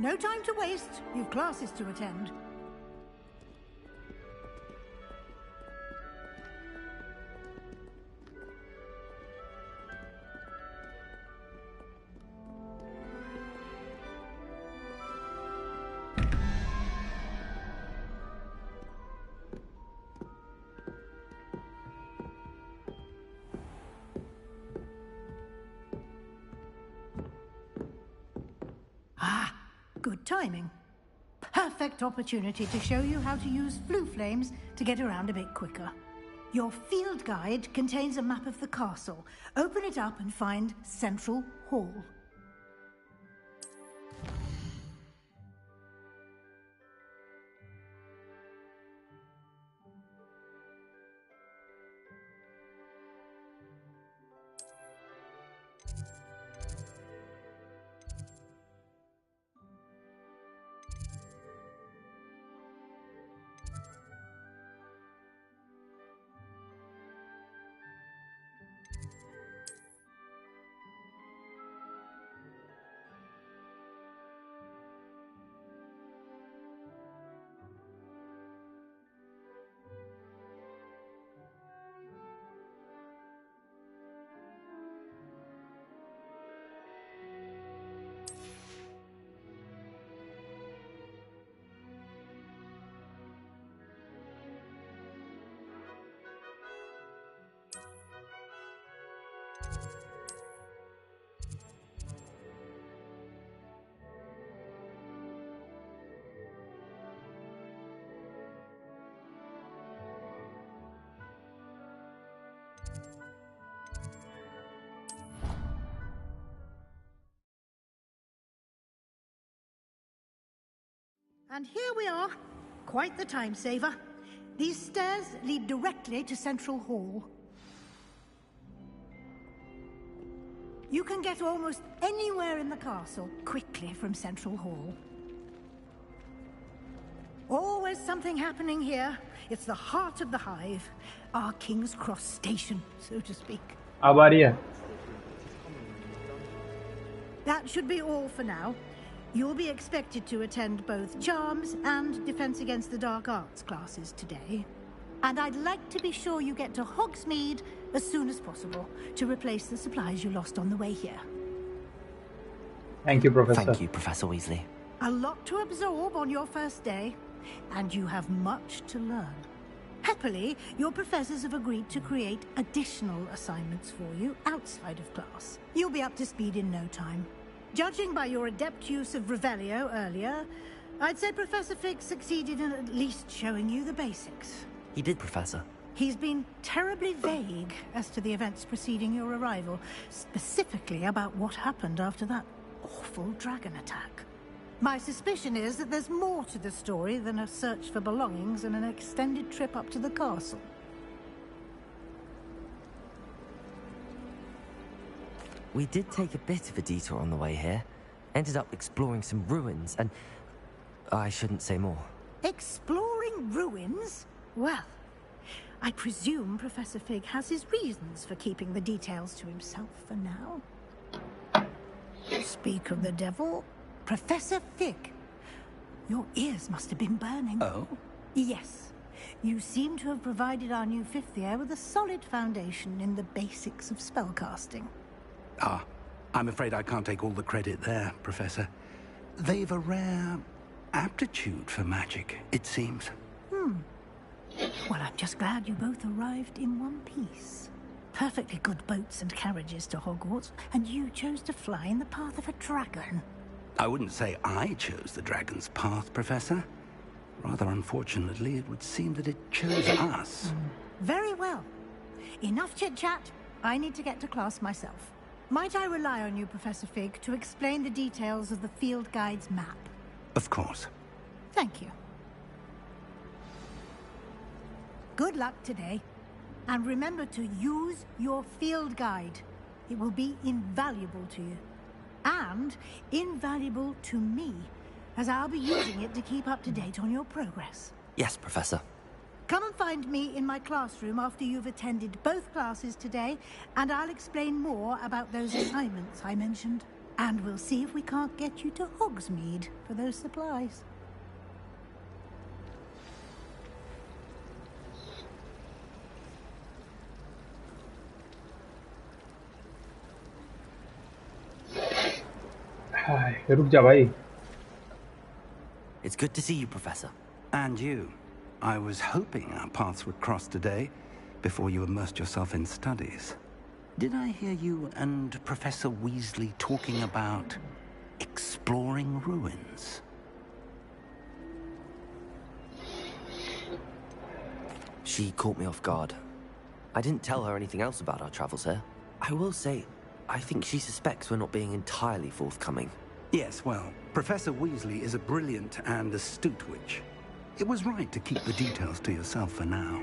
No time to waste. You've classes to attend. Good timing. Perfect opportunity to show you how to use flue flames to get around a bit quicker. Your field guide contains a map of the castle. Open it up and find Central Hall. And here we are. Quite the time saver. These stairs lead directly to Central Hall. You can get almost anywhere in the castle quickly from Central Hall. Always something happening here. It's the heart of the hive. Our King's Cross station, so to speak. Avaria. That should be all for now. You'll be expected to attend both Charms and Defense Against the Dark Arts classes today. And I'd like to be sure you get to Hogsmeade as soon as possible to replace the supplies you lost on the way here. Thank you, Professor. Thank you, Professor Weasley. A lot to absorb on your first day, and you have much to learn. Happily, your professors have agreed to create additional assignments for you outside of class. You'll be up to speed in no time. Judging by your adept use of Revelio earlier, I'd say Professor Fig succeeded in at least showing you the basics. He did, Professor. He's been terribly vague as to the events preceding your arrival, specifically about what happened after that awful dragon attack. My suspicion is that there's more to the story than a search for belongings and an extended trip up to the castle. We did take a bit of a detour on the way here. Ended up exploring some ruins and... I shouldn't say more. Exploring ruins? Well, I presume Professor Fig has his reasons for keeping the details to himself for now. Speak of the devil, Professor Fig. Your ears must have been burning. Oh? Yes. You seem to have provided our new fifth year with a solid foundation in the basics of spellcasting. Ah, I'm afraid I can't take all the credit there, Professor. They've a rare aptitude for magic, it seems. Well, I'm just glad you both arrived in one piece. Perfectly good boats and carriages to Hogwarts, and you chose to fly in the path of a dragon. I wouldn't say I chose the dragon's path, Professor. Rather unfortunately, it would seem that it chose us. Very well. Enough chit-chat. I need to get to class myself. Might I rely on you, Professor Fig, to explain the details of the field guide's map? Of course. Thank you. Good luck today. And remember to use your field guide. It will be invaluable to you. And invaluable to me, as I'll be using it to keep up to date on your progress. Yes, Professor. Come and find me in my classroom after you've attended both classes today, and I'll explain more about those assignments I mentioned. And we'll see if we can't get you to Hogsmeade for those supplies. रुक जा भाई. It's good to see you, Professor. And you. I was hoping our paths would cross today, before you immersed yourself in studies. Did I hear you and Professor Weasley talking about exploring ruins? She caught me off guard. I didn't tell her anything else about our travels here. I will say, I think she suspects we're not being entirely forthcoming. Yes, well, Professor Weasley is a brilliant and astute witch. It was right to keep the details to yourself for now.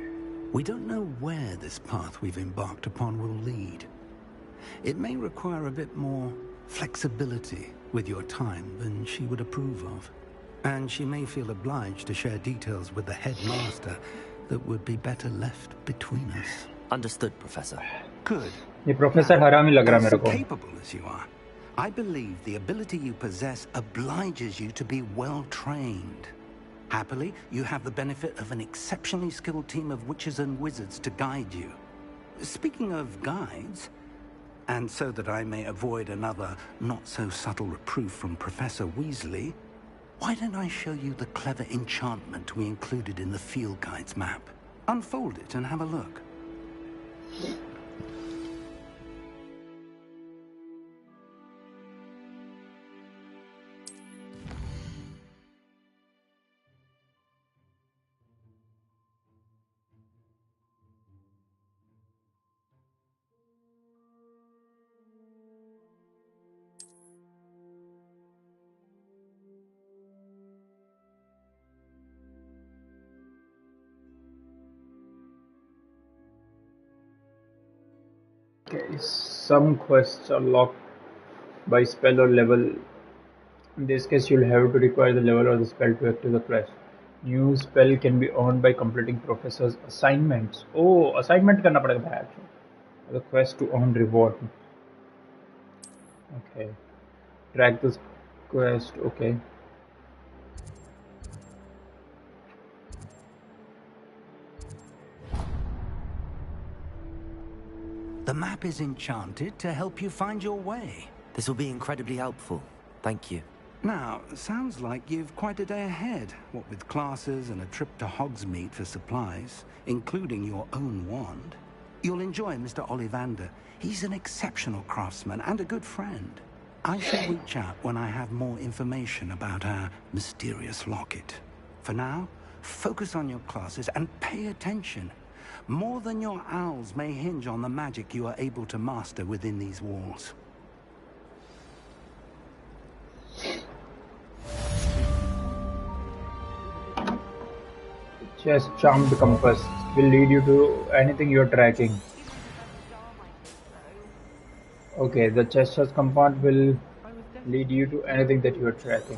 We don't know where this path we've embarked upon will lead. It may require a bit more flexibility with your time than she would approve of. And she may feel obliged to share details with the headmaster that would be better left between us. Understood, Professor. Good. ये professor हरामी लग रहा है मेरे As को. capable as you are, I believe the ability you possess obliges you to be well trained. Happily, you have the benefit of an exceptionally skilled team of witches and wizards to guide you. Speaking of guides, and so that I may avoid another not-so-subtle reproof from Professor Weasley, why don't I show you the clever enchantment we included in the field guide's map? Unfold it and have a look. Okay, some quests are locked by spell or level. In this case, you'll have to require the level or the spell to active the quest. New spell can be earned by completing professor's assignments. Oh, assignment करना पड़ेगा भाई actually. The quest to earn reward. Okay. Track this quest. Okay. The map is enchanted to help you find your way. This will be incredibly helpful. Thank you. Now, sounds like you've quite a day ahead, what with classes and a trip to Hogsmeade for supplies, including your own wand. You'll enjoy Mr. Ollivander. He's an exceptional craftsman and a good friend. I shall reach out when I have more information about our mysterious locket. For now, focus on your classes and pay attention. More than your owls may hinge on the magic you are able to master within these walls. Chest charmed compass will lead you to anything you're tracking. Okay, the chest compound will lead you to anything that you're tracking.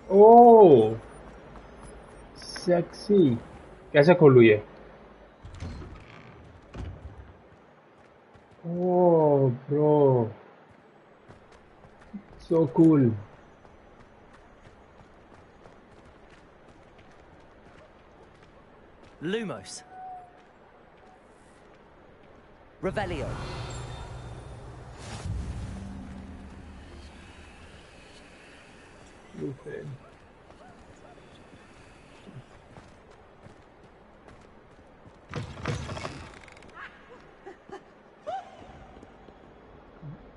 Oh, sexy. कैसे खोलूँ ये? Oh, bro. So cool. Lumos. Revelio. Okay.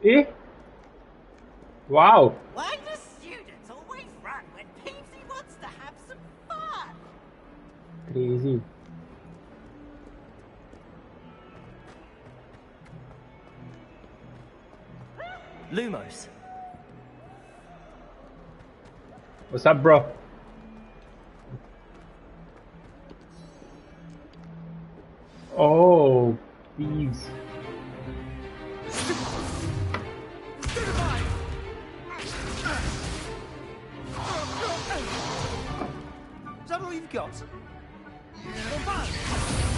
Eh? Wow. Why do students always run when Peepsy wants to have some fun? Crazy. Lumos. What's up, bro? Oh, peas. Is that all you've got? Come on!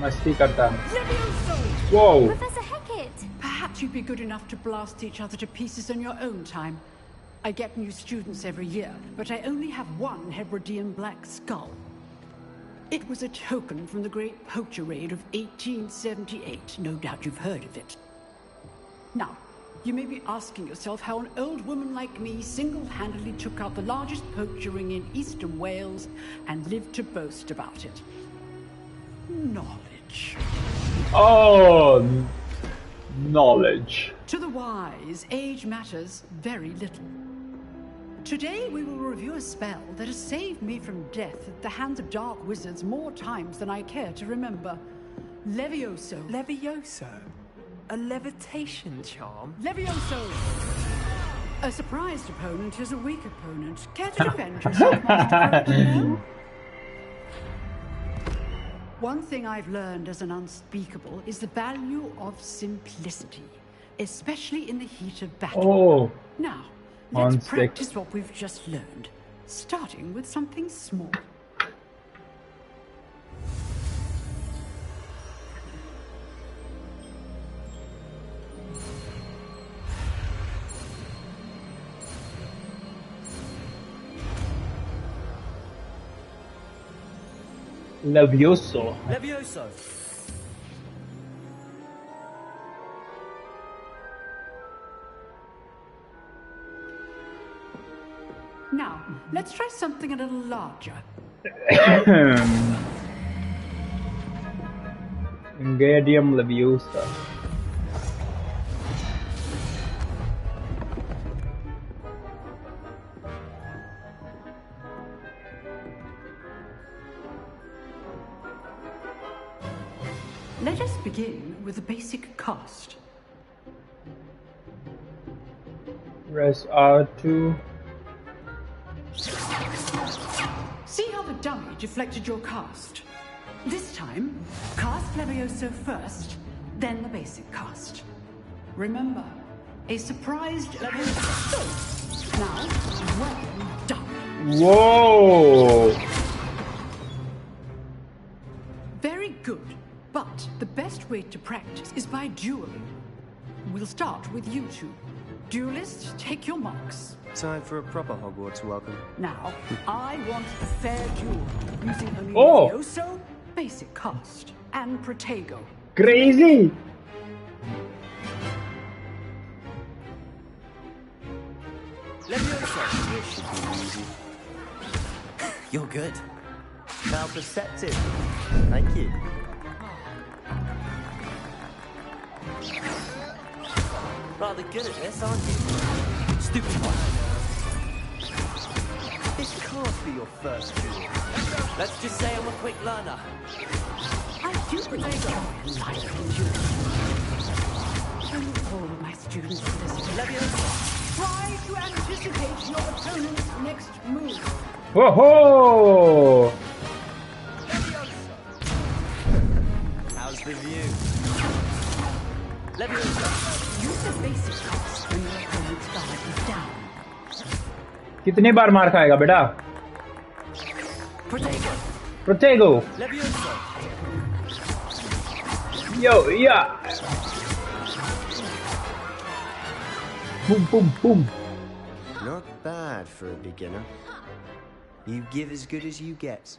मस्ती करता. Levioso! Whoa. Professor Hackett! Perhaps you'd be good enough to blast each other to pieces in your own time. I get new students every year, but I only have one Hebridean black skull. It was a token from the Great Poacher Raid of 1878. No doubt you've heard of it. Now, you may be asking yourself how an old woman like me single-handedly took out the largest poacher ring in eastern Wales and lived to boast about it. Knowledge. Oh, knowledge. To the wise, age matters very little. Today we will review a spell that has saved me from death at the hands of dark wizards more times than I care to remember. Levioso. Levioso? A levitation charm? Levioso! A surprised opponent is a weak opponent. Care to defend yourself, Master Crow? One thing I've learned as an unspeakable is the value of simplicity, especially in the heat of battle. Oh. Now, let's Unstick. practice what we've just learned, starting with something small. Levioso. Levioso! Now, let's try something a little larger. Ingadium Leviosa. Let us begin with the basic cast. Press R2. See how the dummy deflected your cast? This time, cast Levioso first, then the basic cast. Remember, a surprised Levioso. Now, well done. Whoa! Very good, but the best way to practice is by dueling. We'll start with you two. Duelists, take your marks. Time for a proper Hogwarts welcome. Now, I want a fair duel, using only Oh. Levioso, basic cast, and Protego. Crazy! Levioso! This should be easy. You're good. How perceptive. Thank you. Rather good at this, aren't you? Stupid one. This can't be your first duel. Let's just say I'm a quick learner. I do enjoy life and duel. Thank all of my students for this. Levioso! Try to anticipate your opponent's next move. Whoa! How's the view? Levioso! Use the basic cast when your opponent's guard is down. कितने बार मार खाएगा बेटा? Protego! Protego! Levioso! Yo, yeah! Boom, boom, boom. Not bad for a beginner. You give as good as you get.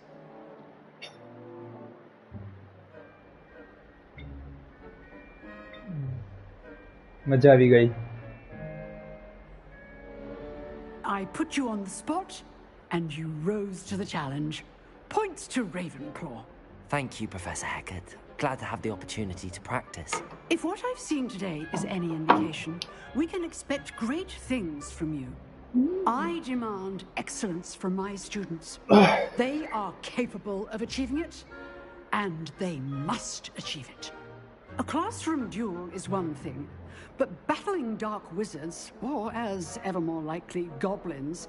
मजा भी गई. I put you on the spot, and you rose to the challenge. Points to Ravenclaw. Thank you, Professor Hackett. Glad to have the opportunity to practice. If what I've seen today is any indication, we can expect great things from you. I demand excellence from my students. They are capable of achieving it, and they must achieve it. A classroom duel is one thing, but battling dark wizards, or as ever more likely, goblins,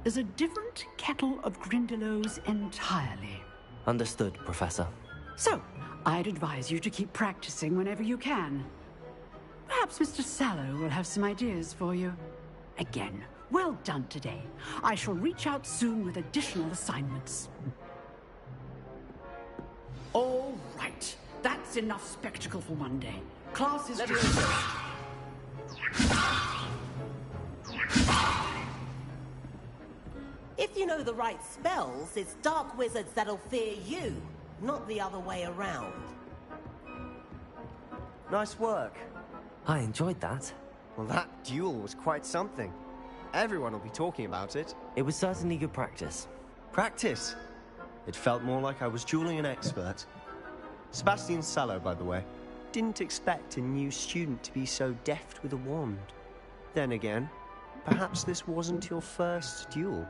is a different kettle of Grindylows entirely. Understood, Professor. So, I'd advise you to keep practicing whenever you can. Perhaps Mr. Sallow will have some ideas for you. Again, well done today. I shall reach out soon with additional assignments. All right. That's enough spectacle for one day. Class is due. If you know the right spells, it's dark wizards that'll fear you, not the other way around. Nice work. I enjoyed that. Well, that duel was quite something. Everyone will be talking about it. It was certainly good practice. Practice? It felt more like I was dueling an expert. Sebastian Sallow, by the way. Didn't expect a new student to be so deft with a wand. Then again, perhaps this wasn't your first duel.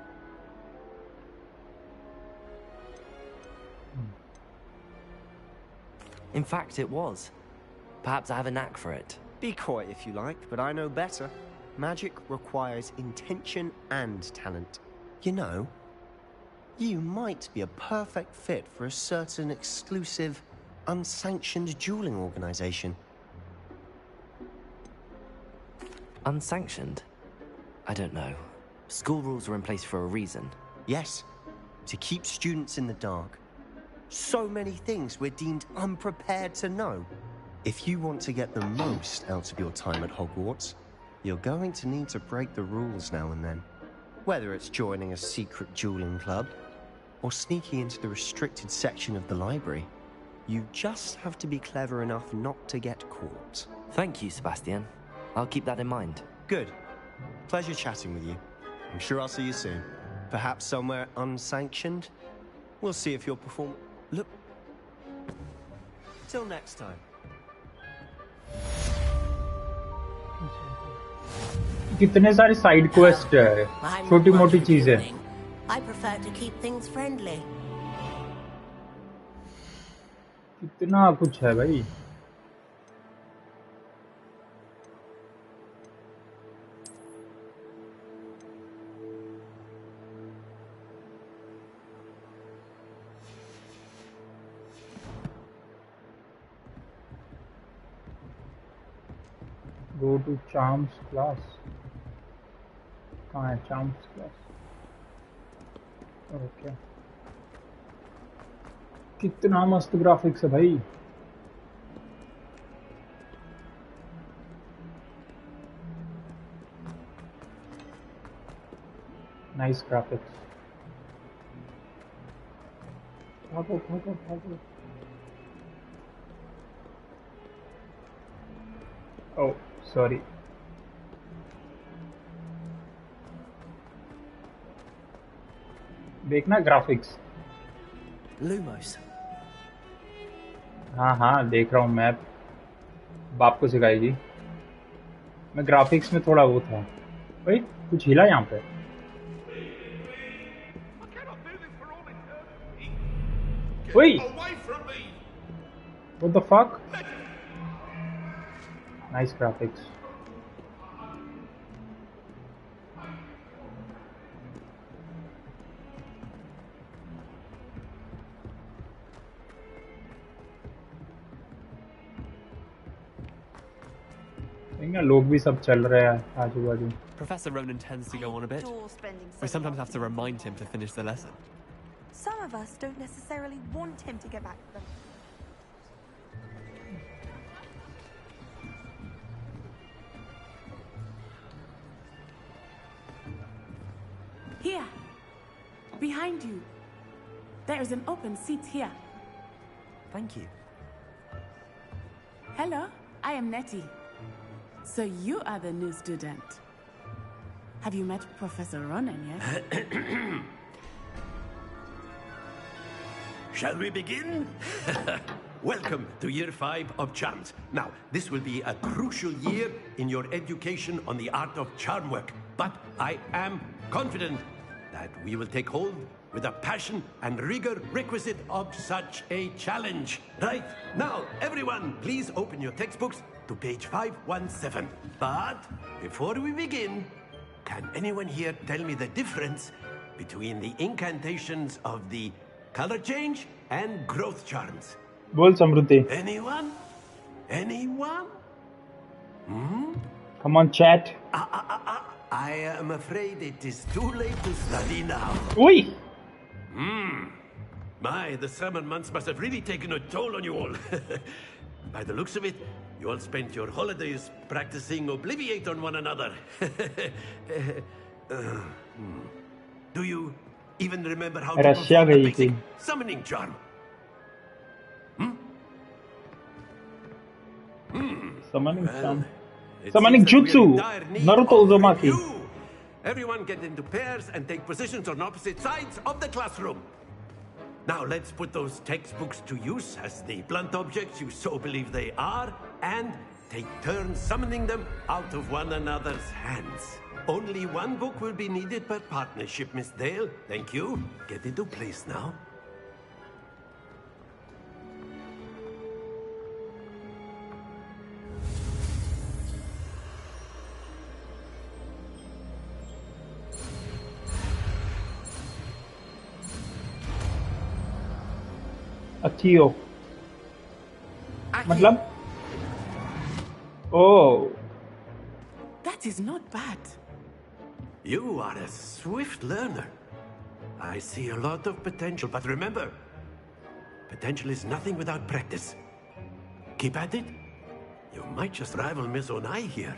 In fact, it was. Perhaps I have a knack for it. Be coy if you like, but I know better. Magic requires intention and talent. You know, you might be a perfect fit for a certain exclusive, unsanctioned dueling organization. Unsanctioned? I don't know. School rules are in place for a reason. Yes, to keep students in the dark. So many things we're deemed unprepared to know. If you want to get the most out of your time at Hogwarts, you're going to need to break the rules now and then. Whether it's joining a secret dueling club, or sneaking into the restricted section of the library, you just have to be clever enough not to get caught. Thank you, Sebastian. I'll keep that in mind. Good. Pleasure chatting with you. I'm sure I'll see you soon. Perhaps somewhere unsanctioned? We'll see if you'll perform... Look... Till next time. कितने सारे side quest है, छोटी मोटी चीजें. I prefer to keep things friendly. कितना कुछ है भाई. Go to Charms class. कहाँ है Charms class? ओके. कितना मस्त ग्राफिक्स है भाई. Nice graphics. भागो भागो भागो. Oh sorry. देखना ग्राफिक्स. Lumos. हाँ हाँ देख रहा हूँ. मैप बाप को सिखाएगी. मैं ग्राफिक्स में थोड़ा वो था भाई. कुछ हिला यहाँ पे. ओए what the fuck. Nice graphics. लोग भी सब चल रहे हैं आजू बाजू. Professor Ronan tends to go on a bit. We sometimes have to remind him to finish the lesson. Some of us don't necessarily want him to get back to them. Here, behind you. There is an open seat here. Thank you. Hello, I am Nettie. So you are the new student. Have you met Professor Ronan yet? Shall we begin? Welcome to Year 5 of Charms. Now, this will be a crucial year in your education on the art of charm work. But I am confident that we will take hold with the passion and rigor requisite of such a challenge. Right, now, everyone, please open your textbooks to page 517. But before we begin, can anyone here tell me the difference between the incantations of the color change and growth charms? बोल समृद्धि. Anyone? Anyone? Hmm? Come on, chat. I am afraid it is too late to study now. Oi! My, the summer months must have really taken a toll on you all. By the looks of it, you all spent your holidays practicing Obliviate on one another. Do you even remember how to Russia perform a गई थी basic summoning charm? summoning Well, charm it summoning seems that jutsu we're in dire need Naruto of Uzumaki. review. Everyone get into pairs and take positions on opposite sides of the classroom. Now let's put those textbooks to use as the blunt objects you so believe they are, and take turns summoning them out of one another's hands. Only one book will be needed per partnership, Miss Dale. Thank you. Get into place now. Akio मतलब oh That is not bad. You are a swift learner. I see a lot of potential, but remember, potential is nothing without practice. Keep at it. You might just rival Miss Onai here.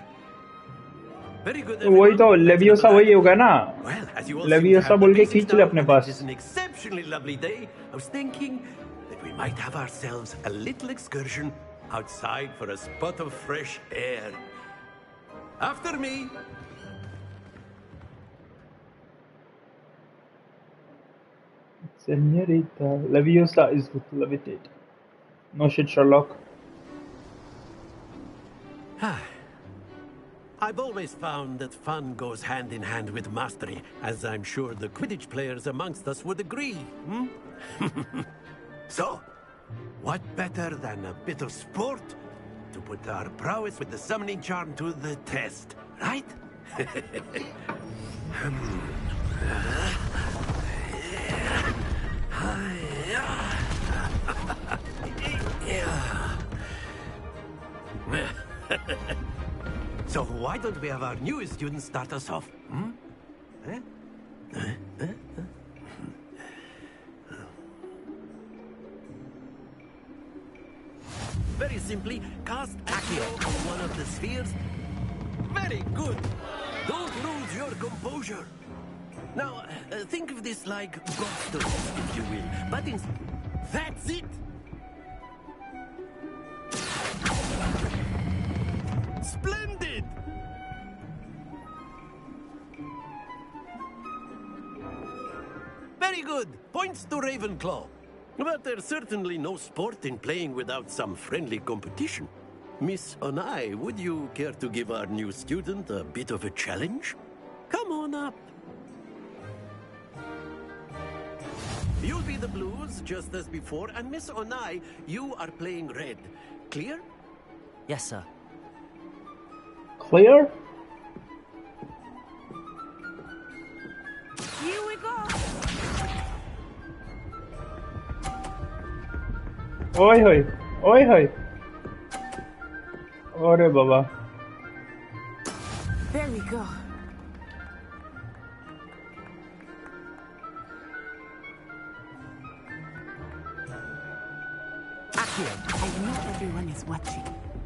Very good. वही तो leviosa वही होगा ना Well, as you all leviosa बोल के खींच ले अपने it pass is an exceptionally lovely day. I was thinking that we might have ourselves a little excursion outside for a spot of fresh air. After me. Senorita Leviosa is levitate. No shit, Sherlock. I've always found that fun goes hand in hand with mastery, as I'm sure the Quidditch players amongst us would agree. So, what better than a bit of sport to put our prowess with the summoning charm to the test, right? So why don't we have our newest student start us off? Very simply, cast Accio on one of the spheres. Very good. Don't lose your composure. Now, think of this like gobstones, if you will. But that's it. Splendid! Very good. Points to Ravenclaw. But there's certainly no sport in playing without some friendly competition. Miss Onai, would you care to give our new student a bit of a challenge? Come on up. You'll be the blues, just as before, and Miss Onai, you are playing red. Clear? Yes, sir. Clear? Here we go. Oi hoy, oi hoy. Ore baba. There we go. Akio, I know everyone is watching,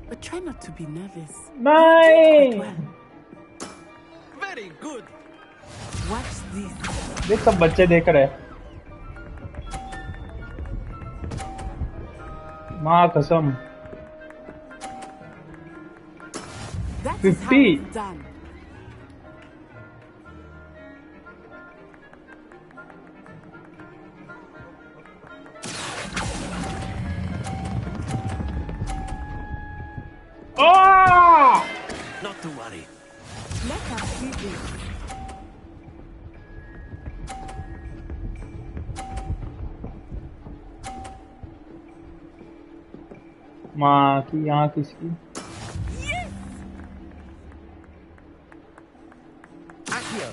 but try not to be nervous. Nice. Very good. Watch this. देख सब बच्चे देख रहे हैं. माँ कसम. 50. Done. Oh! Not to worry. Let us see this. माँ की यहाँ किसकी? Akio.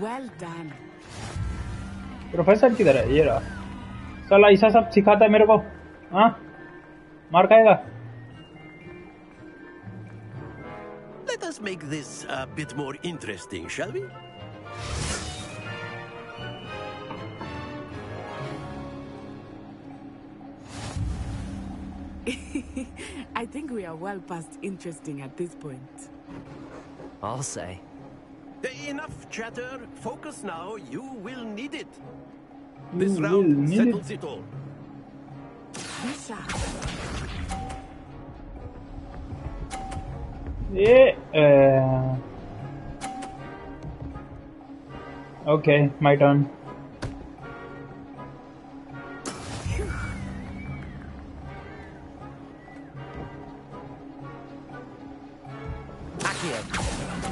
Well done. प्रोफेसर किधर है? ये रहा. साला ऐसा सब सिखाता है मेरे को. हाँ? मार खाएगा? Let us Let's make this a bit more interesting, shall we? I think we are well past interesting at this point. I'll say. Enough chatter. Focus now. You will need it. You This will round need settles it. it all. Lisa, Yeah. Okay, my turn.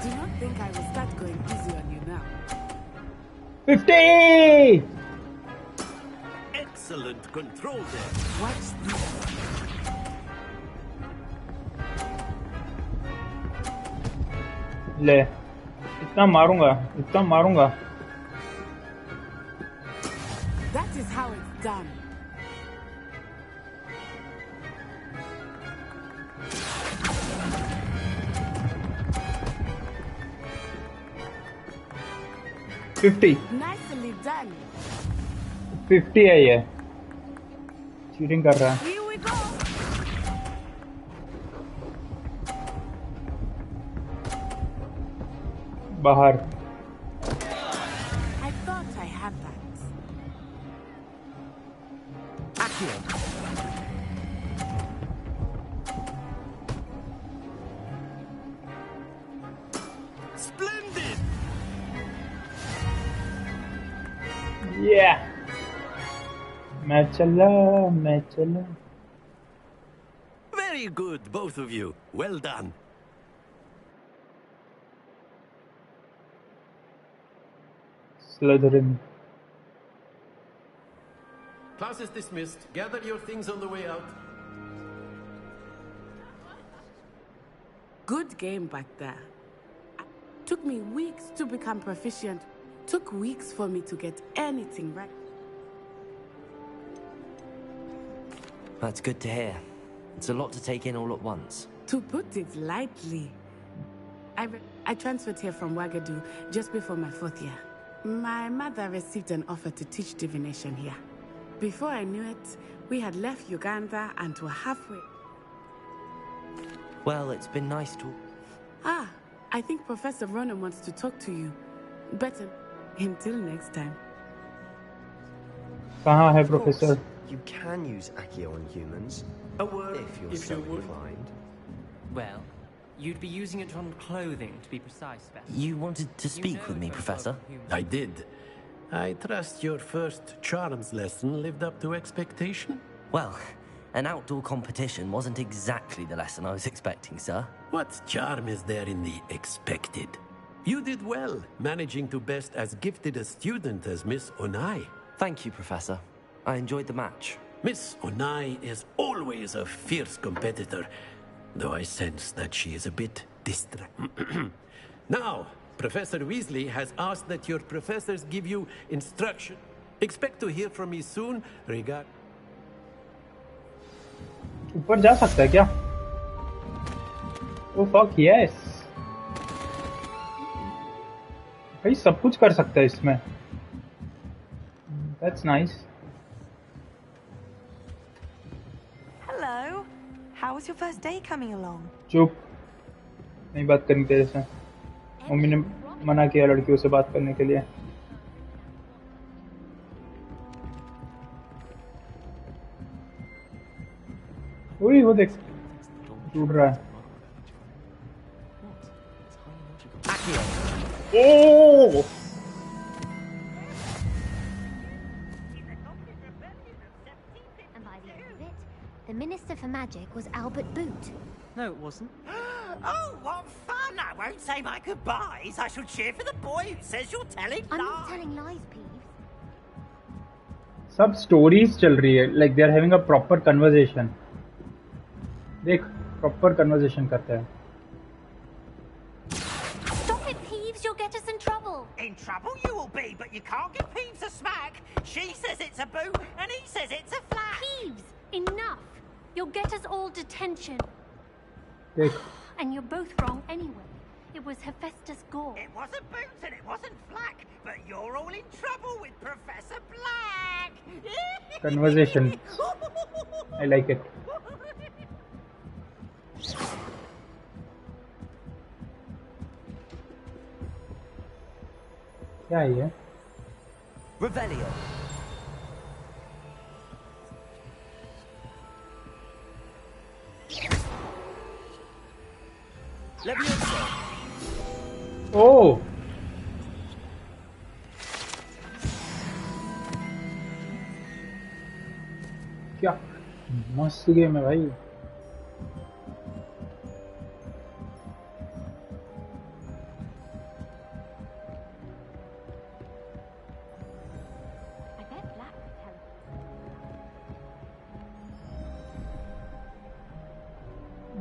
do not think I will start going easy on you now. 50! Excellent control there. Watch this. ले इतना मारूंगा That is how it's done. Nicely done. 50 है ये cheating कर रहा है Here we go. बाहर I thought I had that. Splendid! Yeah. मैं चला Very good, both of you. Well done. Slytherin. Class is dismissed. Gather your things on the way out. Good game back there. Took me weeks to become proficient. Took weeks for me to get anything right. That's good to hear. It's a lot to take in all at once. To put it lightly, I transferred here from Wagadu just before my 4th year. My mother received an offer to teach divination here. Before I knew it, we had left Uganda and were halfway. Well, it's been nice to... Ah, I think Professor Ronan wants to talk to you. Better until next time. कहाँ है professor? You can use Accio on humans. A word, if you're so inclined. Well, you'd be using it on clothing, to be precise, Beth. You wanted to speak with me, Professor? I did. I trust your first charms lesson lived up to expectation? Well, an outdoor competition wasn't exactly the lesson I was expecting, sir. What charm is there in the expected? You did well, managing to best as gifted a student as Miss Onai. Thank you, Professor. I enjoyed the match. Miss Onai is always a fierce competitor, though I sense that she is a bit distracted. Now, Professor Weasley has asked that your professors give you instruction. Expect to hear from me soon. Regard. ऊपर जा सकता है क्या? Oh fuck yes. भाई सब कुछ कर सकता है इसमें. That's nice. Hello. How was your first day coming along? चुप. नहीं बात करनी तेरे से. मम्मी ने मना किया लड़कियों से बात करने के लिए. वही वो देख टूट रहा है. ओह And by the end of it, the Minister for Magic was Albert Boot. No, it wasn't. Oh, what fun! I won't say my goodbyes. I shall cheer for the boy who says you're telling lies. I'm not telling lies, Peeves. सब stories चल रही है. Like they are having a proper conversation. देख proper conversation करते हैं. Stop it, Peeves. You'll get us in trouble. In trouble you will be, but you can't give Peeves a smack. She says it's a boot, and he says it's a flat. Peeves, enough. You'll get us all detention. देख And you're both wrong anyway. It was Hephaestus Gore. It wasn't Boots and it wasn't Flack, but you're all in trouble with Professor Black. Conversation. I like it. क्या है ये? Revelio. Levioso. Oh. क्या मस्त game है भाई.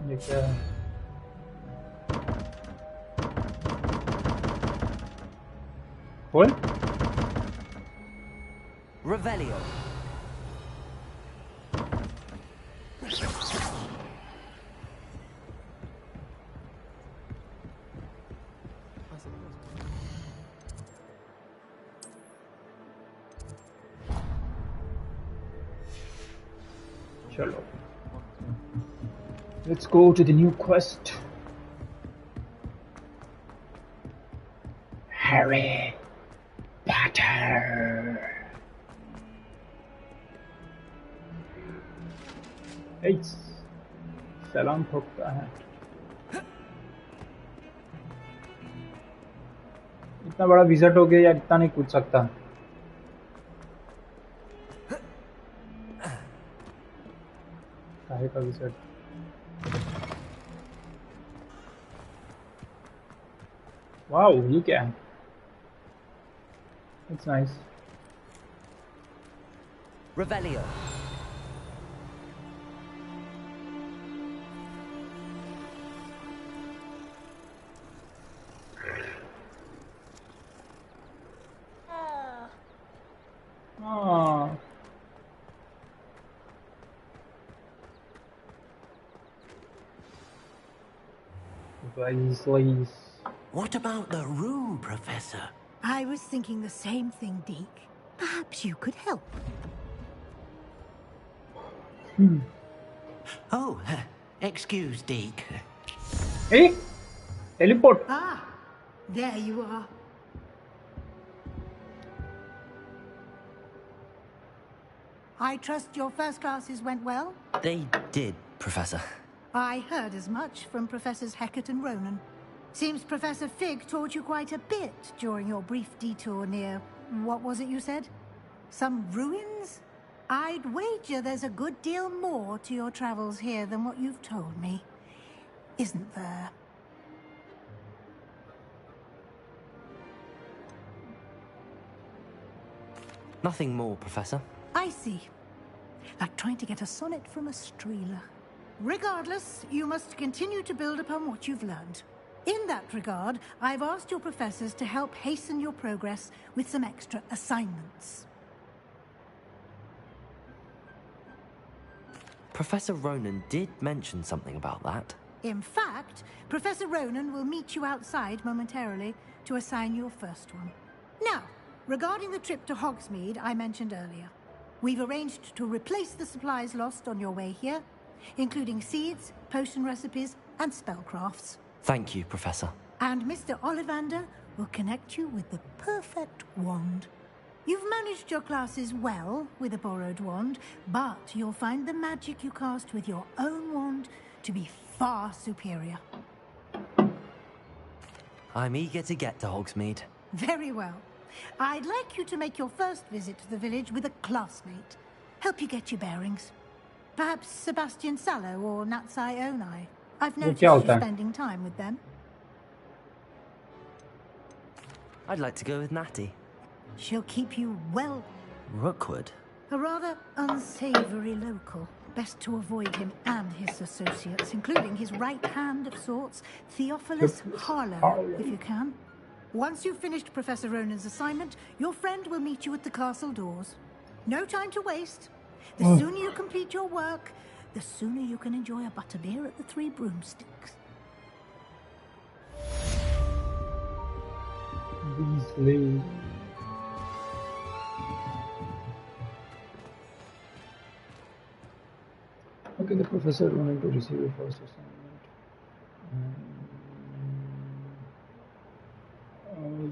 ये क्या है? What? Revelio. Chalo. Let's go to the new quest. Harry Potter. Hey, सलाम ठोकता है. इतना बड़ा विजिट हो गया यार, इतना नहीं कूद सकता. काहे का विजिट? वाओ, ये क्या है? It's nice. Revelio. Ah. Please. What about the room, Professor? I was thinking the same thing, Deke. Perhaps you could help. Oh, excuse, Deke. Hey, teleport. Ah, there you are. I trust your first classes went well? They did, Professor. I heard as much from Professors Hecat and Ronan. Seems Professor Fig taught you quite a bit during your brief detour near... what was it you said? Some ruins? I'd wager there's a good deal more to your travels here than what you've told me. Isn't there? Nothing more, Professor. I see. Like trying to get a sonnet from a streeler. Regardless, you must continue to build upon what you've learned. In that regard, I've asked your professors to help hasten your progress with some extra assignments. Professor Ronan did mention something about that. In fact, Professor Ronan will meet you outside momentarily to assign your first one. Now, regarding the trip to Hogsmeade I mentioned earlier, we've arranged to replace the supplies lost on your way here, including seeds, potion recipes, and spellcrafts. Thank you, Professor. And Mr. Ollivander will connect you with the perfect wand. You've managed your classes well with a borrowed wand, but you'll find the magic you cast with your own wand to be far superior. I'm eager to get to Hogsmeade. Very well. I'd like you to make your first visit to the village with a classmate. Help you get your bearings. Perhaps Sebastian Sallow or Natsai Onai. I've noticed you spending time with them. I'd like to go with Natty. She'll keep you well. Rookwood? A rather unsavory local. Best to avoid him and his associates, including his right hand of sorts, Theophilus Harlow, if you can. Once you've finished Professor Ronan's assignment, your friend will meet you at the castle doors. No time to waste. The sooner you complete your work, the sooner you can enjoy a butterbeer at the Three Broomsticks. Weasley. Okay, the professor wanted to receive a first assignment.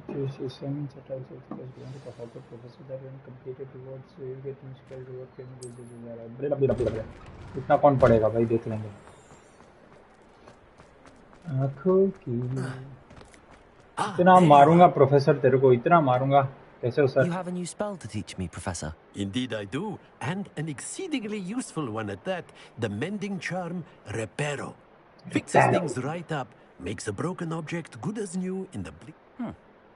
Choose assignments are types of skills given to the Hogwarts professor that when completed towards you get new spell reward training. इतना कौन पढ़ेगा भाई, देख लेंगे. आँखों की इतना मारूंगा प्रोफेसर, तेरे को इतना मारूंगा. कैसे हो sir? You have a new spell to teach me, Professor. Indeed I do, and an exceedingly useful one at that. The mending charm Reparo. Fixes things right up, makes a broken object good as new in the blink.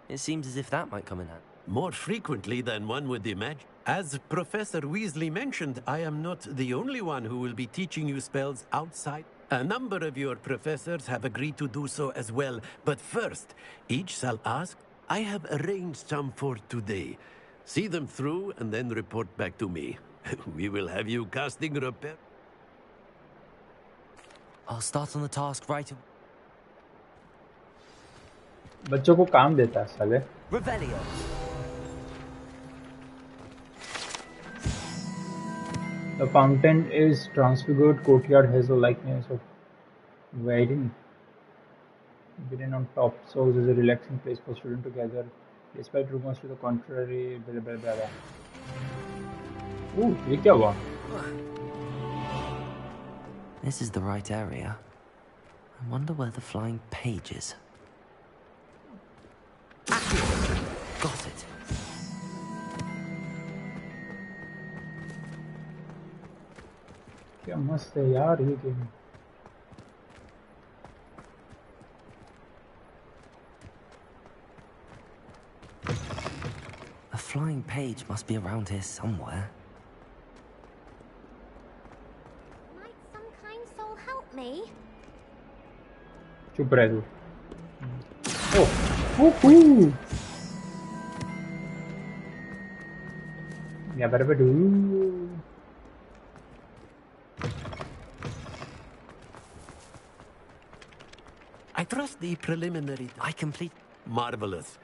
It seems as if that might come in handy. More frequently than one would imagine. As Professor Weasley mentioned, I am not the only one who will be teaching you spells outside. A number of your professors have agreed to do so as well, but first, each shall ask. I have arranged some for today. See them through and then report back to me. We will have you casting repair. I'll start on the task right away. बच्चों को काम देता है साले. Revelio. The fountain is transfigured. Courtyard has a likeness of wedding. Written on top, so is a relaxing place for students to gather. Despite rumors to the contrary, blah blah blah. Ooh, ये क्या हुआ? This is the right area. I wonder where the flying page is. Got it. क्या मस्त है यार ये game. A flying page must be around here somewhere. Might some kind soul help me? चुप रह तू. Oh, yeah, better do. I trust the preliminary. I complete. Marvelous.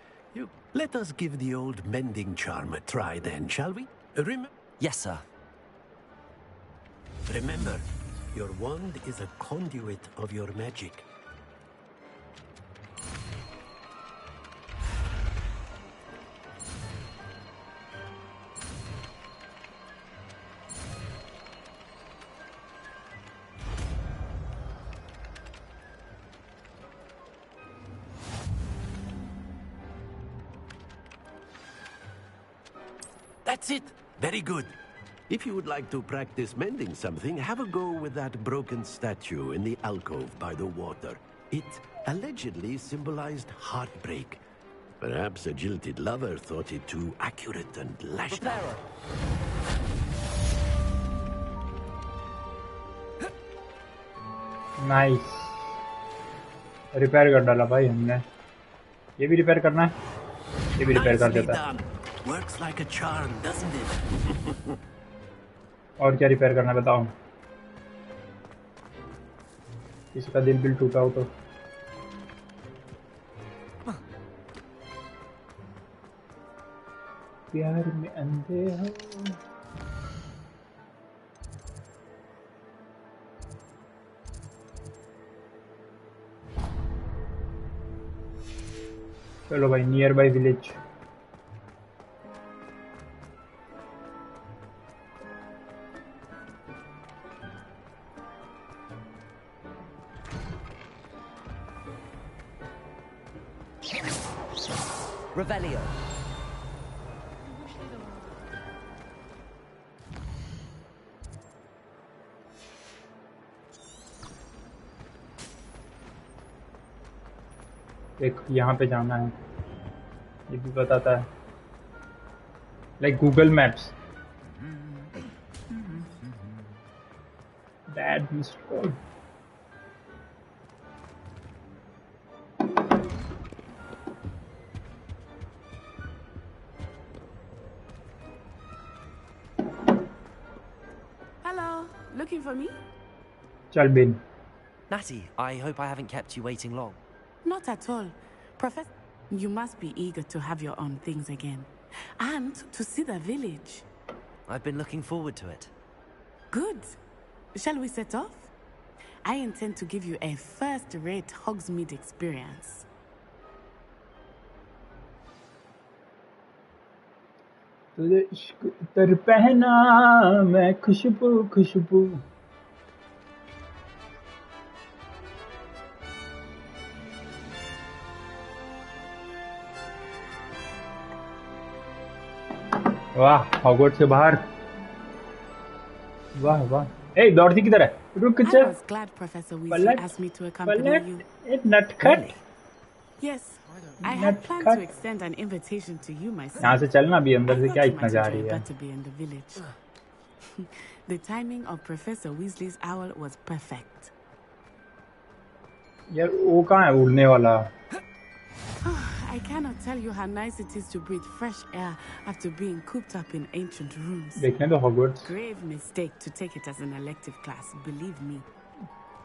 Let us give the old mending charm a try then, shall we? Yes, sir. Remember, your wand is a conduit of your magic. That's it. Very good. If you would like to practice mending something, have a go with that broken statue in the alcove by the water. It allegedly symbolized heartbreak. Perhaps a jilted lover thought it too accurate and lashed out. Nice. Repair कर डाला भाई हमने. ये भी repair करना है. ये भी रिपेयर कर देता है. Works like a charm, doesn't it? और क्या रिपेयर करना है बताओ. किसी का दिल बिल टूटा हो तो. प्यार में अंधे हो. चलो भाई, नियर बाय विलेज. Revelio. एक यहाँ पे जाना है, ये भी बताता है. Like Google maps. Dad missed call. Hello, looking for me? चल बिन. Natty, I hope I haven't kept you waiting long. Not at all. Professor... You must be eager to have your own things again. And to see the village. I've been looking forward to it. Good. Shall we set off? I intend to give you a first-rate Hogsmeade experience. तुझे इश्क इतर पहना मैं खुशबू खुशबू वाह Hogwarts से बाहर वाह वाह ए डॉर्सी किधर है रुक I was glad Professor Weasley asked me to accompany you. एक नटखट Yes, I had planned to extend an invitation to you myself. यहाँ से चलना भी अंदर से क्या इतना जा रही है To be in the village. The timing of Professor Weasley's owl was perfect. यार वो कहाँ है उड़ने वाला I cannot tell you how nice it is to breathe fresh air after being cooped up in ancient rooms. देखने तो Hogwarts Grave mistake to take it as an elective class, believe me.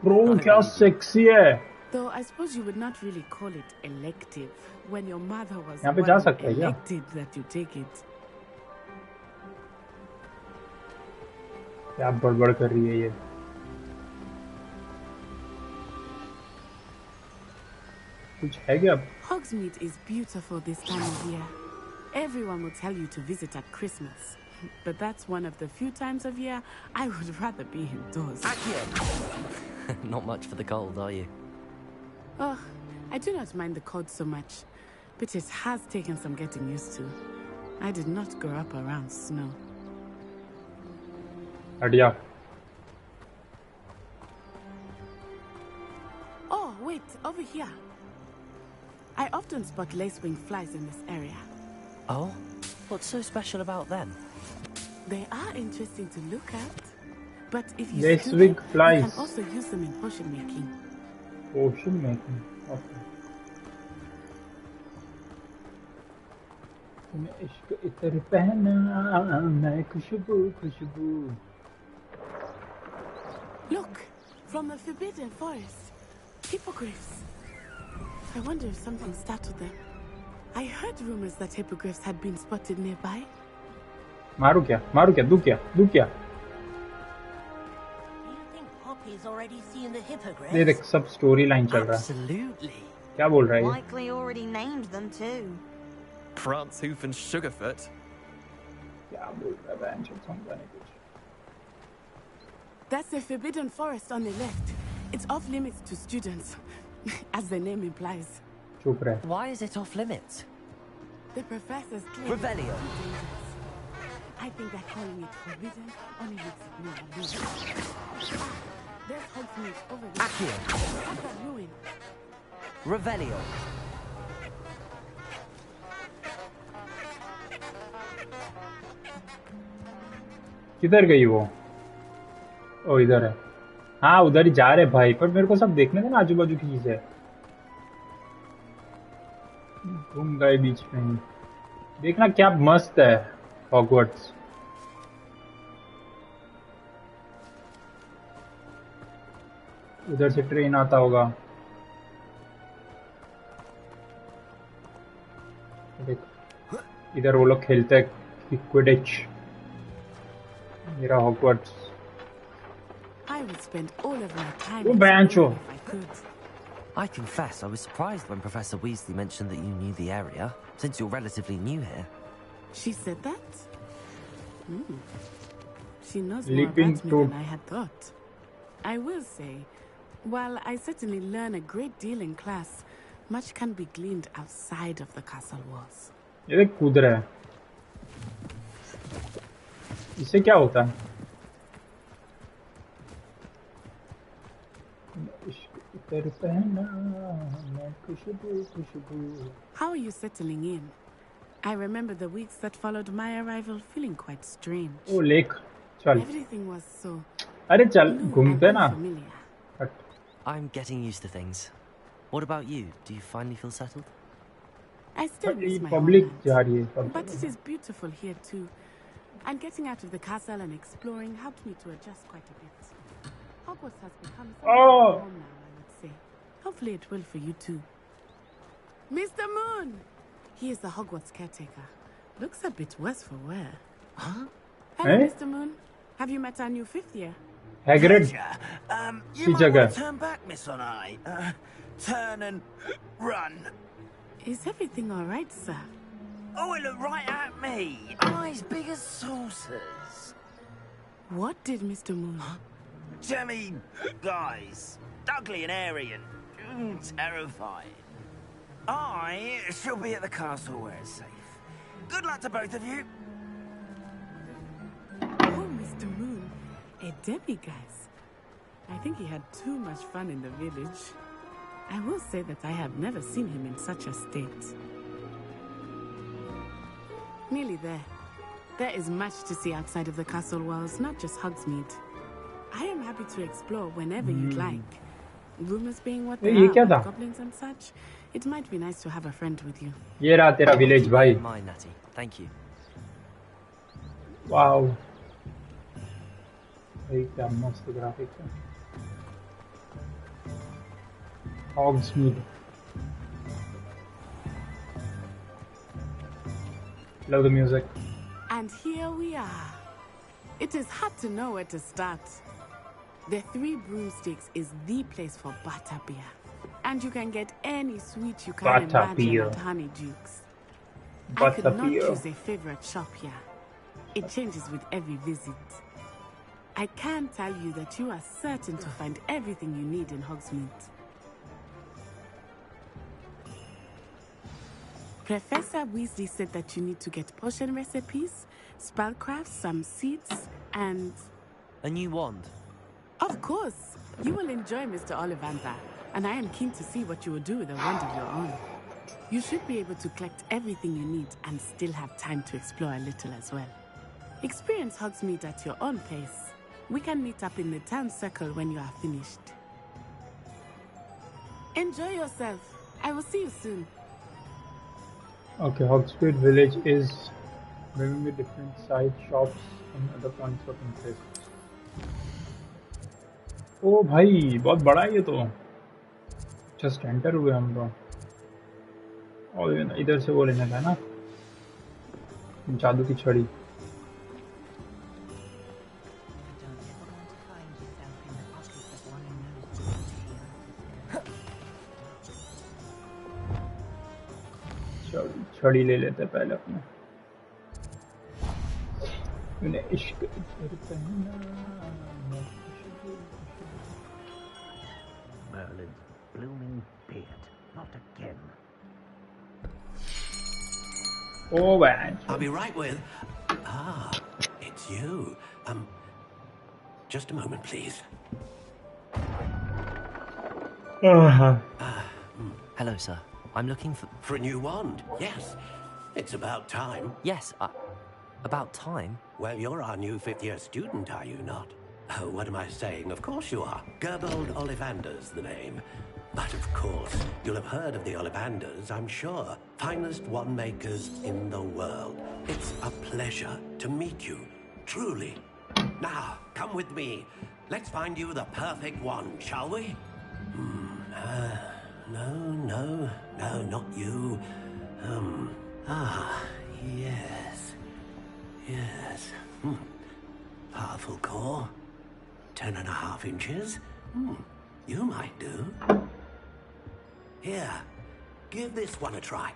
Bro क्या sexy है Though I suppose you would not really call it elective when your mother was यहाँ पे जा सकते हैं क्या elected that you take it. क्या बड़बड़ कर रही है ये कुछ है क्या Hogsmeade is beautiful this time of year. Everyone will tell you to visit at Christmas. But that's one of the few times of year I would rather be indoors. Not much for the cold, are you? Oh, I do not mind the cold so much. But it has taken some getting used to. I did not grow up around snow. Hatia Oh, wait, over here. I often spot lacewing flies in this area. Oh? What's so special about them? They are interesting to look at. But if you lacewing flies, you can also use them in potion making. Potion making? Okay. तुम्हें इश्क इतर पहना मैं खुशबू खुशबू Look, from the Forbidden Forest. Hippogriffs. I wonder if something startled them. I heard rumors that hippogriffs had been spotted nearby. मारू क्या दू क्या Do you think Poppy's already seen the hippogriffs? ये देख सब स्टोरी लाइन चल रहा है Absolutely. क्या बोल रहा है ये Likely already named them too. Prancehoof and Sugarfoot. क्या बोल रहा है बहन समझा नहीं कुछ That's the Forbidden Forest on the left. It's off limits to students, as the name implies. चुप रहे Why is it off limits? The professors claim Revelio. it's dangerous. I think that calling it forbidden only makes it more dangerous. There's Hogsmeade over there. Accio. At that ruin. Revelio. किधर गई वो ओ इधर है हाँ उधर ही जा रहे भाई पर मेरे को सब देखने थे ना आजू बाजू की चीजें घूम गए बीच में ही देखना क्या मस्त है हॉगवर्ट्स उधर से ट्रेन आता होगा देख इधर वो लोग खेलते हैं क्विडिच मेरा Hogwarts I would spend all of my time Oh, Bancho. if I could. I confess I was surprised when Professor Weasley mentioned that you knew the area, since you're relatively new here. She said that? Hmm. She knows Leaping more about me to- than I had thought. I will say, while I certainly learn a great deal in class, much can be gleaned outside of the castle walls. ये देख कूद रहा है इससे क्या होता है How are you settling in? I remember the weeks that followed my arrival feeling quite strange. ओ लेक चल Everything was so अरे चल new घूमते and ना unfamiliar. I'm getting used to things. What about you? Do you finally feel settled? I still miss my public homeland, जा रही है but it is beautiful here too. And getting out of the castle and exploring helped me to adjust quite a bit. Hogwarts has become something Oh. home now, I would say. Hopefully it will for you too. Mr. Moon! He is the Hogwarts caretaker. Looks a bit worse for wear. Huh? Hello, Mr. Moon. Have you met our new 5th year? Hagrid. You might want to turn back, Miss On-Eye. Turn and run. Is everything all right, sir? Oh, it looked right at me. Eyes big as saucers. What did Mr. Moon? Jemmy, guys. Ugly and airy and terrifying. I shall be at the castle where it's safe. Good luck to both of you. Oh, Mr. Moon. A demiguise. I think he had too much fun in the village. I will say that I have never seen him in such a state. Nearly there. There is much to see outside of the castle walls, not just Hogsmeade. I am happy to explore whenever you'd like. Rumors being what they are about goblins and such, it might be nice to have a friend with you. ये रहा तेरा village भाई. Mine, Natty. Thank you. Wow. भाई क्या मस्त graphics है. Hogsmeade. Love the music. And here we are. It is hard to know where to start. The Three Broomsticks is the place for butterbeer. And you can get any sweet you can imagine at Honeydukes. I could not choose a favorite shop here. It changes with every visit. I can tell you that you are certain to find everything you need in Hogsmeade. Professor Weasley said that you need to get potion recipes, spellcrafts, some seeds, and... a new wand. Of course. You will enjoy Mr. Ollivander, and I am keen to see what you will do with a wand of your own. You should be able to collect everything you need and still have time to explore a little as well. Experience Hogsmeade at your own pace. We can meet up in the town circle when you are finished. Enjoy yourself. I will see you soon. Okay, Hogsmeade village is bringing me different side shops and other points of interest. ओ भाई बहुत बड़ा है ये तो. Just enter हुए हम तो. और इधर से वो लेना था ना जादू की छड़ी. छड़ी ले लेते पहले अपने. उन्हें इश्क Merlin's blooming beard. Not again. Oh, man. I'll be right with... Ah, it's you. Just a moment, please. Hello, sir. I'm looking for... For a new wand, yes. It's about time. Yes, about time? Well, you're our new 5th-year student, are you not? Oh, what am I saying? Of course you are. Gerbold Ollivander's the name. But of course, you'll have heard of the Ollivanders, I'm sure. Finest wand makers in the world. It's a pleasure to meet you, truly. Now, come with me. Let's find you the perfect wand, shall we? No, not you. Yes. Powerful core. 10.5 inches. You might do. Here, give this one a try.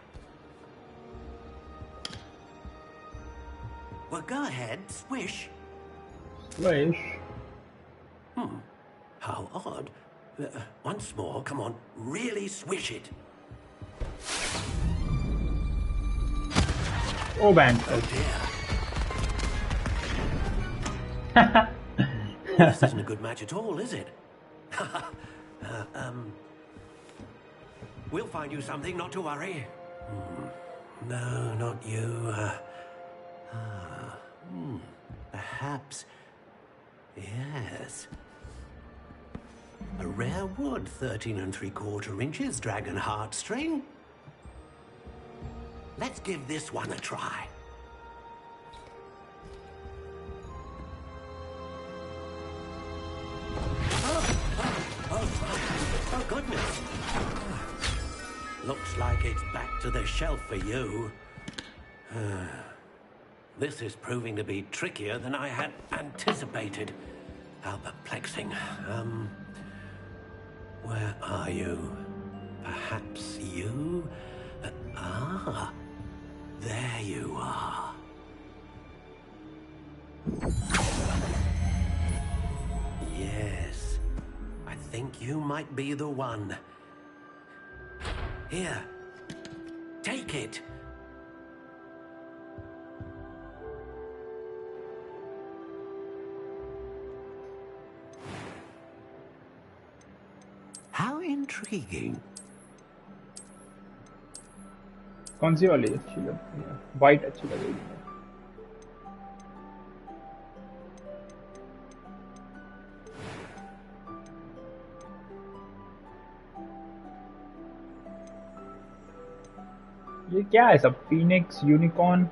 Well, go ahead, swish. Swish? How odd. Once more, come on, really swish it. Oh, man. Oh, dear. This isn't a good match at all, is it? We'll find you something, not to worry. No, not you. Perhaps... Yes. A rare wood, 13 3/4 inches, dragon heartstring. Let's give this one a try. Oh, goodness. Looks like it's back to the shelf for you. This is proving to be trickier than I had anticipated. How perplexing. Where are you? Perhaps you? There you are. Yes, I think you might be the one. Here, take it. How intriguing. कौन सी वाली अच्छी लगती है? White अच्छी लगेगी। ये क्या है सब? Phoenix, unicorn,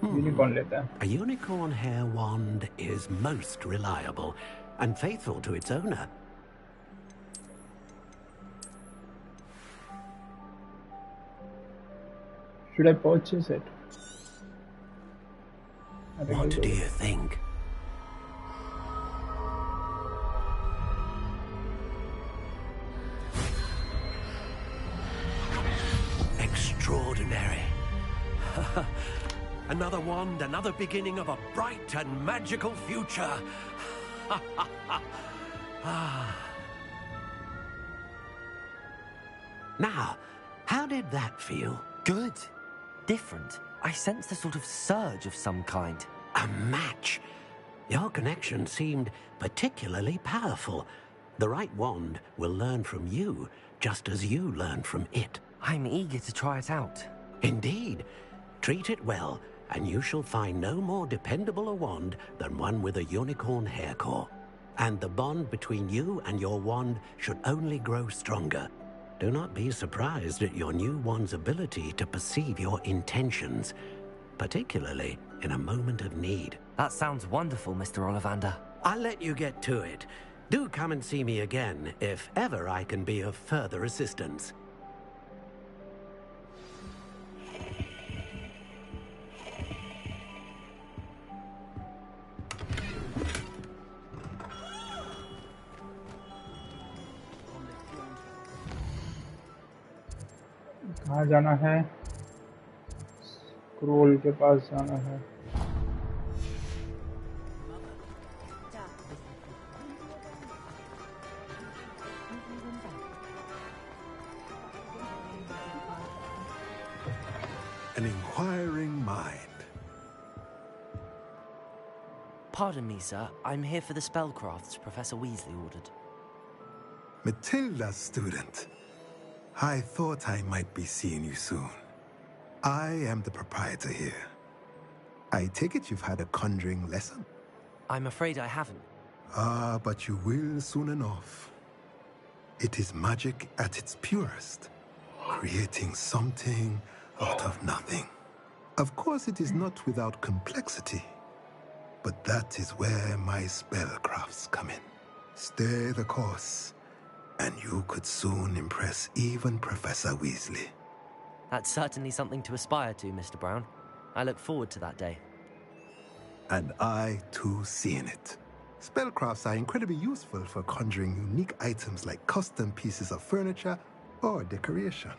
unicorn लेता है। A unicorn hair wand is most reliable and faithful to its owner. Should I purchase it? What do you think? Extraordinary. Another wand, another beginning of a bright and magical future. Now, how did that feel? Good. Different. I sensed a sort of surge of some kind. A match. Your connection seemed particularly powerful. The right wand will learn from you, just as you learn from it. I'm eager to try it out. Indeed. Treat it well, and you shall find no more dependable a wand than one with a unicorn hair core. And the bond between you and your wand should only grow stronger. Do not be surprised at your new wand's ability to perceive your intentions, particularly in a moment of need. That sounds wonderful, Mr. Ollivander. I'll let you get to it. Do come and see me again if ever I can be of further assistance. कहाँ जाना है? Scroll के पास जाना है। An inquiring mind. Pardon me, sir. I'm here for the spellcrafts Professor Weasley ordered. Matilda's student. I thought I might be seeing you soon. I am the proprietor here. I take it you've had a conjuring lesson? I'm afraid I haven't. Ah, but you will soon enough. It is magic at its purest, creating something out of nothing. Of course, it is not without complexity, but that is where my spellcrafts come in. Stay the course, and you could soon impress even Professor Weasley. That's certainly something to aspire to, Mr. Brown. I look forward to that day. And I, too, seeing it. Spellcrafts are incredibly useful for conjuring unique items like custom pieces of furniture or decoration.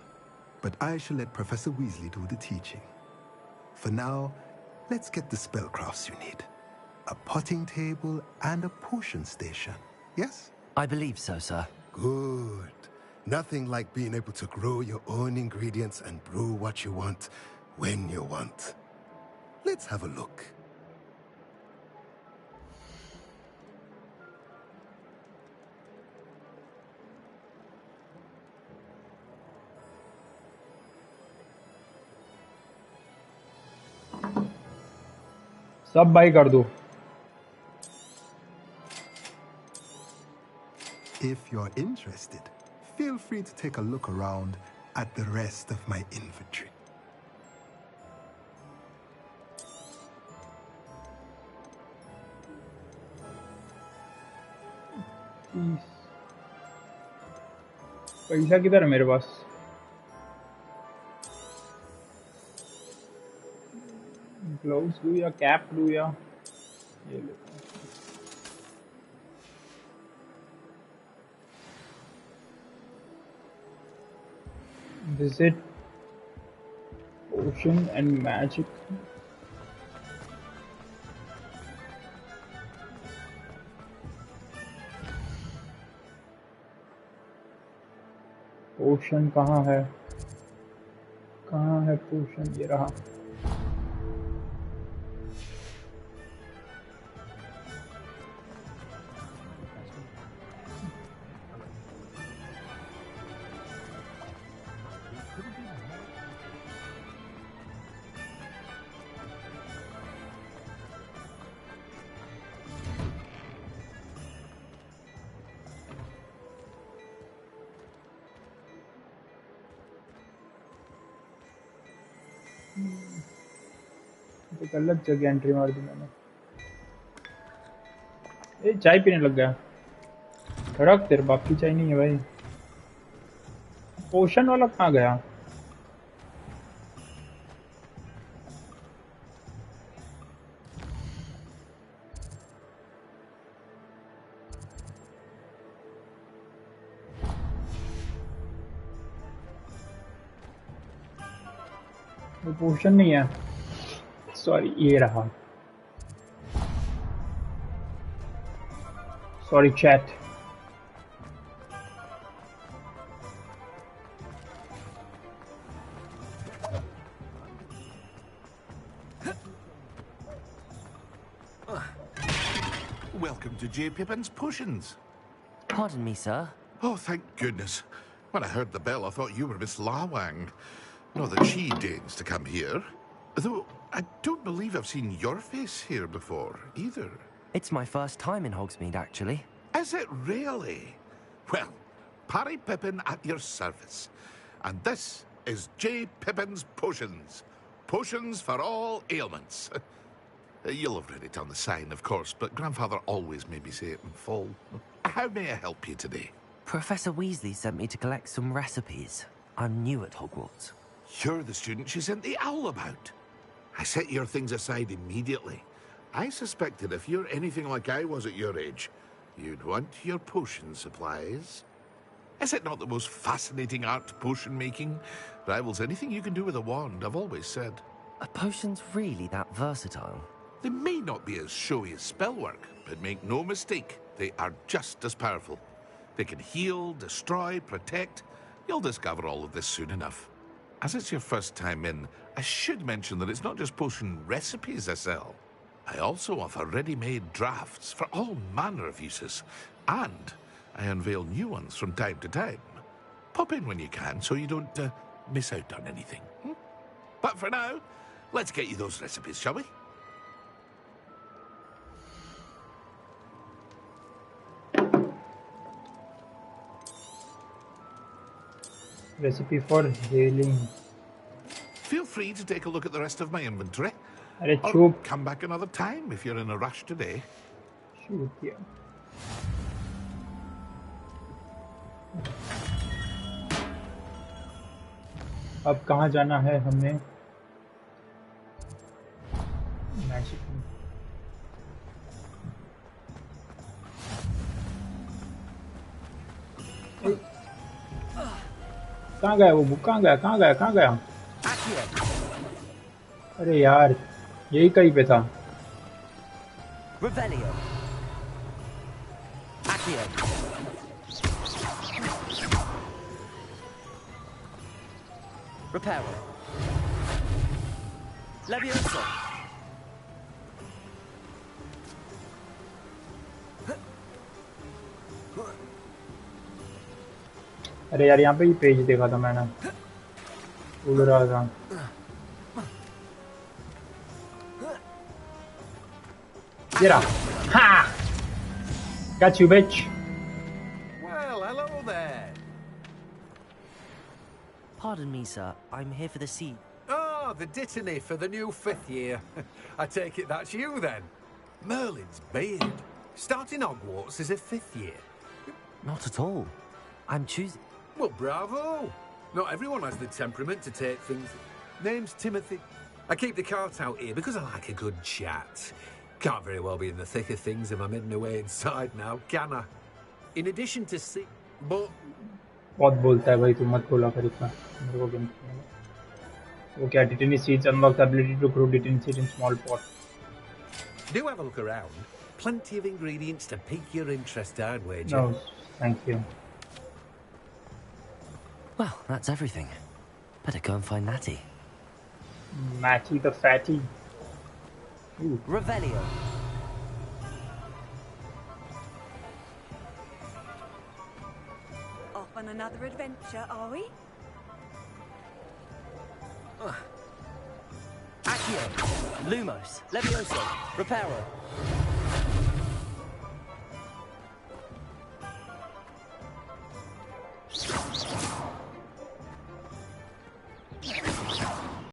But I shall let Professor Weasley do the teaching. For now, let's get the spellcrafts you need. A potting table and a potion station, yes? I believe so, sir. Good. Nothing like being able to grow your own ingredients and brew what you want, when you want. Let's have a look. सब by कर दो। If you're interested, feel free to take a look around at the rest of my inventory. पैसा किधर है मेरे पास? Gloves लूं या cap लूं या ये ले visit potion and magic पोशन कहाँ है पोशन ये रहा एक अलग जगह एंट्री मार दी मैंने ये चाय पीने लग गया रख तेरे बाप की चाय नहीं है भाई पोशन वाला कहाँ गया वो पोशन नहीं है सॉरी ये रहा sorry chat Welcome to J. Pippin's Potions. Pardon me, sir. Oh, thank goodness. When I heard the bell, I thought you were Miss Lawang. Not that she deigns to come here. Though, I don't believe I've seen your face here before, either. It's my first time in Hogsmeade, actually. Is it really? Well, Parry Pippin at your service. And this is J. Pippin's Potions. Potions for all ailments. You'll have read it on the sign, of course, but Grandfather always made me say it in full. How may I help you today? Professor Weasley sent me to collect some recipes. I'm new at Hogwarts. You're the student she sent the owl about. I set your things aside immediately. I suspected if you're anything like I was at your age, you'd want your potion supplies. Is it not the most fascinating art, potion making? Rivals anything you can do with a wand, I've always said. Are potions really that versatile? They may not be as showy as spellwork, but make no mistake, they are just as powerful. They can heal, destroy, protect. You'll discover all of this soon enough. As it's your first time in, I should mention that it's not just potion recipes I sell. I also offer ready-made drafts for all manner of uses, and I unveil new ones from time to time. Pop in when you can so you don't miss out on anything. But for now, let's get you those recipes, shall we? Recipe for healing. Feel free to take a look at the rest of my inventory. Or come back another time if you're in a rush today. Shoot, yeah. अब कहाँ जाना है हमें? कहाँ गया वो book? कहाँ गया? अरे यार यही कहीं पे था। Revelio. Accio. Reparo. Levioso. अरे यार यहाँ पे ही पेज देखा था मैंने, उड़ रहा था। Get up! Ha! Got you, bitch. Well, hello there. Pardon me, sir. I'm here for the seat. Oh, the dittany for the new 5th year. I take it that's you then. Merlin's beard. Starting Hogwarts is a 5th year. Not at all. I'm choosing... Well, bravo. Not everyone has the temperament to take things. Name's Timothy. I keep the cart out here because I like a good chat. Can't very well be in the thick of things if I'm hidden away inside now, can I? In addition to see... But... बहुत बोलता है भाई, तुम मत बोला कर इतना मेरे को गेम खेलने में। वो क्या detainee seeds unlock the ability to grow detainee seed in small pot. Do have a look around. Plenty of ingredients to pique your interest, I'd wager. No, thank you. Well, that's everything. Better go and find Natty. Matty the fatty. Ooh. Revelio. Off on another adventure, are we? Accio. Lumos. Levioso. Reparo.